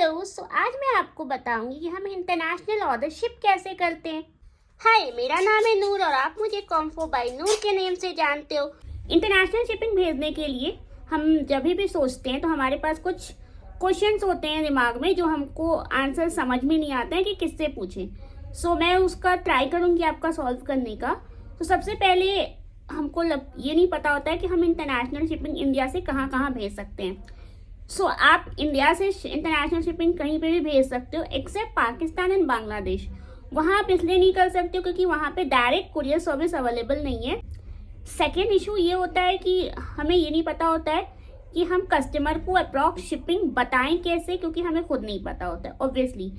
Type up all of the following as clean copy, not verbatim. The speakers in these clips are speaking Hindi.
हेलो। आज मैं आपको बताऊंगी कि हम इंटरनेशनल ऑर्डर शिप कैसे करते हैं। हाय, मेरा नाम है नूर और आप मुझे कॉम्फो बाय नूर के नेम से जानते हो। इंटरनेशनल शिपिंग भेजने के लिए हम जब भी सोचते हैं तो हमारे पास कुछ क्वेश्चंस होते हैं दिमाग में जो हमको आंसर समझ में नहीं आते हैं कि किससे पूछें। मैं उसका ट्राई करूंगी आपका सॉल्व करने का। तो सबसे पहले हमको ये नहीं पता होता है कि हम इंटरनेशनल शिपिंग इंडिया से कहाँ कहाँ भेज सकते हैं। आप इंडिया से इंटरनेशनल शिपिंग कहीं पे भी भेज सकते हो एक्सेप्ट पाकिस्तान एंड बांग्लादेश। वहाँ आप इसलिए नहीं कर सकते हो क्योंकि वहाँ पे डायरेक्ट कुरियर सर्विस अवेलेबल नहीं है। सेकेंड इशू ये होता है कि हमें ये नहीं पता होता है कि हम कस्टमर को अप्रॉक्स शिपिंग बताएं कैसे, क्योंकि हमें खुद नहीं पता होता है ऑब्वियसली।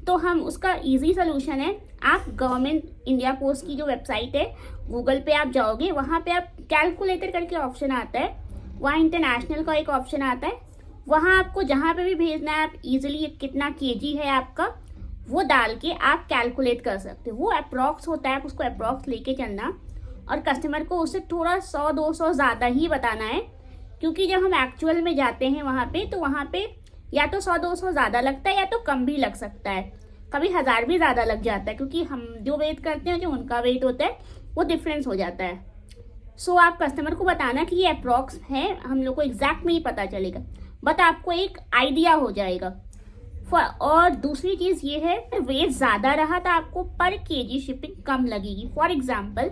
तो हम उसका इजी सोल्यूशन है, आप गवर्नमेंट इंडिया पोस्ट की जो वेबसाइट है गूगल पे आप जाओगे, वहाँ पे आप कैलकुलेटर करके ऑप्शन आता है, वहाँ इंटरनेशनल का एक ऑप्शन आता है, वहाँ आपको जहाँ पे भी भेजना है आप इजीली कितना केजी है आपका वो डाल के आप कैलकुलेट कर सकते हो। वो अप्रॉक्स होता है, आप उसको अप्रॉक्स लेके चलना और कस्टमर को उससे थोड़ा 100-200 ज़्यादा ही बताना है, क्योंकि जब हम एक्चुअल में जाते हैं वहाँ पे तो वहाँ पे या तो 100-200 ज़्यादा लगता है या तो कम भी लग सकता है, कभी 1000 भी ज़्यादा लग जाता है, क्योंकि हम जो वेट करते हैं जो उनका वेट होता है वो डिफरेंस हो जाता है। आप कस्टमर को बताना कि ये अप्रॉक्स है, हम लोग को एग्जैक्ट नहीं पता चलेगा बट आपको एक आइडिया हो जाएगा। और दूसरी चीज़ ये है, वेट ज़्यादा रहा तो आपको पर केजी शिपिंग कम लगेगी। फॉर एग्जांपल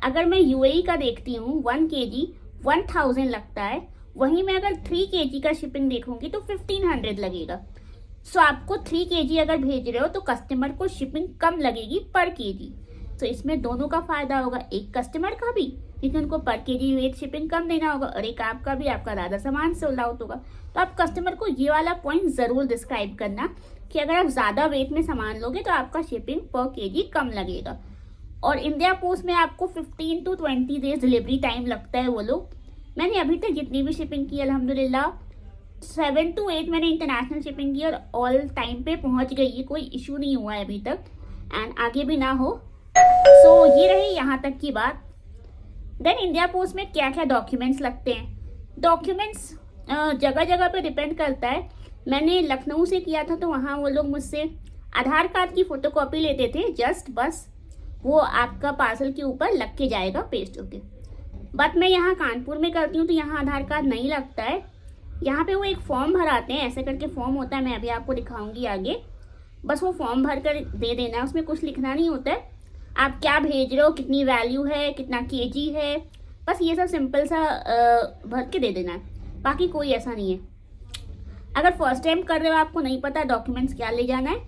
अगर मैं यूएई का देखती हूँ 1 केजी 1000 लगता है, वहीं मैं अगर 3 केजी का शिपिंग देखूंगी तो 1500 लगेगा। आपको 3 केजी अगर भेज रहे हो तो कस्टमर को शिपिंग कम लगेगी पर केजी। इसमें दोनों का फायदा होगा, एक कस्टमर का भी क्योंकि उनको पर केजी वेट शिपिंग कम देना होगा और एक आपका भी, आपका ज़्यादा सामान सोल्ड आउट होगा। तो आप कस्टमर को ये वाला पॉइंट ज़रूर डिस्क्राइब करना कि अगर आप ज़्यादा वेट में सामान लोगे तो आपका शिपिंग पर केजी कम लगेगा। और इंडिया पोस्ट में आपको 15 to 20 डेज डिलीवरी टाइम लगता है वो लोग। मैंने अभी तक जितनी भी शिपिंग की अल्हम्दुलिल्लाह 7 to 8 मैंने इंटरनेशनल शिपिंग की और ऑल टाइम पे पहुँच गई है, कोई इशू नहीं हुआ है अभी तक एंड आगे भी ना हो। ये रही यहाँ तक की बात। देन इंडिया पोस्ट में क्या क्या डॉक्यूमेंट्स लगते हैं। डॉक्यूमेंट्स जगह जगह पे डिपेंड करता है। मैंने लखनऊ से किया था तो वहाँ वो लोग मुझसे आधार कार्ड की फोटोकॉपी लेते थे, जस्ट बस वो आपका पार्सल के ऊपर लग के जाएगा पेस्ट होके। बट मैं यहाँ कानपुर में करती हूँ तो यहाँ आधार कार्ड नहीं लगता है। यहाँ पे वो एक फॉर्म भराते हैं, ऐसे करके फॉर्म होता है, मैं अभी आपको दिखाऊंगी आगे। बस वो फॉर्म भर कर दे देना है, उसमें कुछ लिखना नहीं होता है, आप क्या भेज रहे हो, कितनी वैल्यू है, कितना केजी है, बस ये सब सिंपल सा भर के दे देना है, बाकी कोई ऐसा नहीं है। अगर फर्स्ट टाइम कर रहे हो आपको नहीं पता डॉक्यूमेंट्स क्या ले जाना है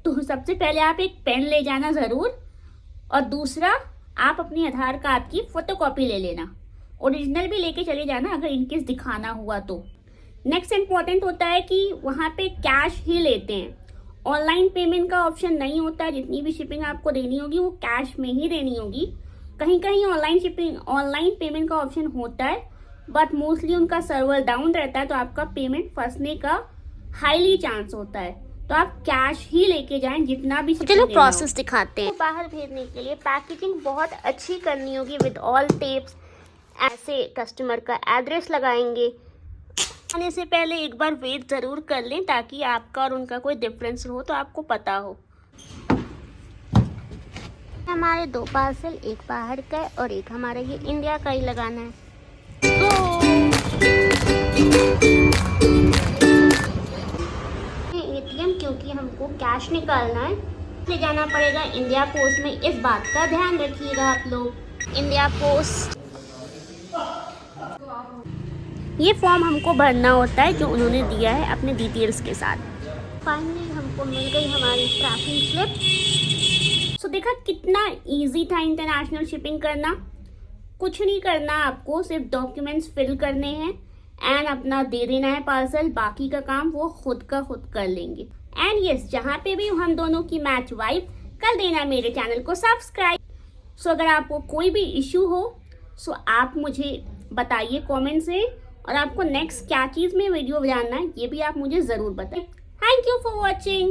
तो सबसे पहले आप एक पेन ले जाना ज़रूर, और दूसरा आप अपनी आधार कार्ड की फोटोकॉपी ले लेना, ओरिजिनल भी लेके चले जाना अगर इनकेस दिखाना हुआ तो। नेक्स्ट इम्पॉर्टेंट होता है कि वहाँ पे कैश ही लेते हैं, ऑनलाइन पेमेंट का ऑप्शन नहीं होता है। जितनी भी शिपिंग आपको देनी होगी वो कैश में ही देनी होगी। कहीं कहीं ऑनलाइन पेमेंट का ऑप्शन होता है बट मोस्टली उनका सर्वर डाउन रहता है तो आपका पेमेंट फंसने का हाईली चांस होता है। तो आप कैश ही लेके जाएं जितना भी। चलो प्रोसेस दिखाते हैं। तो बाहर भेजने के लिए पैकेजिंग बहुत अच्छी करनी होगी विद ऑल टेप्स। ऐसे कस्टमर का एड्रेस लगाएंगे। आने से पहले एक बार वेट ज़रूर कर लें ताकि आपका और उनका कोई डिफरेंस हो तो आपको पता हो। हमारे 2 पार्सल, एक बाहर का है और एक हमारा ये इंडिया का ही लगाना है। एटीएम क्योंकि हमको कैश निकालना है ले जाना पड़ेगा इंडिया पोस्ट में, इस बात का ध्यान रखिएगा आप लोग। इंडिया पोस्ट ये फॉर्म हमको भरना होता है जो उन्होंने दिया है अपने डिटेल्स के साथ। फाइनली हमको मिल गई हमारी ट्रैकिंग स्लिप। देखा कितना इजी था इंटरनेशनल शिपिंग करना। कुछ नहीं करना आपको, सिर्फ डॉक्यूमेंट्स फिल करने हैं एंड अपना दे देना है पार्सल, बाकी का काम वो खुद का खुद कर लेंगे। एंड यस, जहाँ पे भी हम दोनों की मैच वाइब कर देना मेरे चैनल को सब्सक्राइब। अगर आपको कोई भी इशू हो आप मुझे बताइए कमेंट से, और आपको नेक्स्ट क्या चीज़ में वीडियो बनाना है ये भी आप मुझे ज़रूर बताएं। Thank you for watching.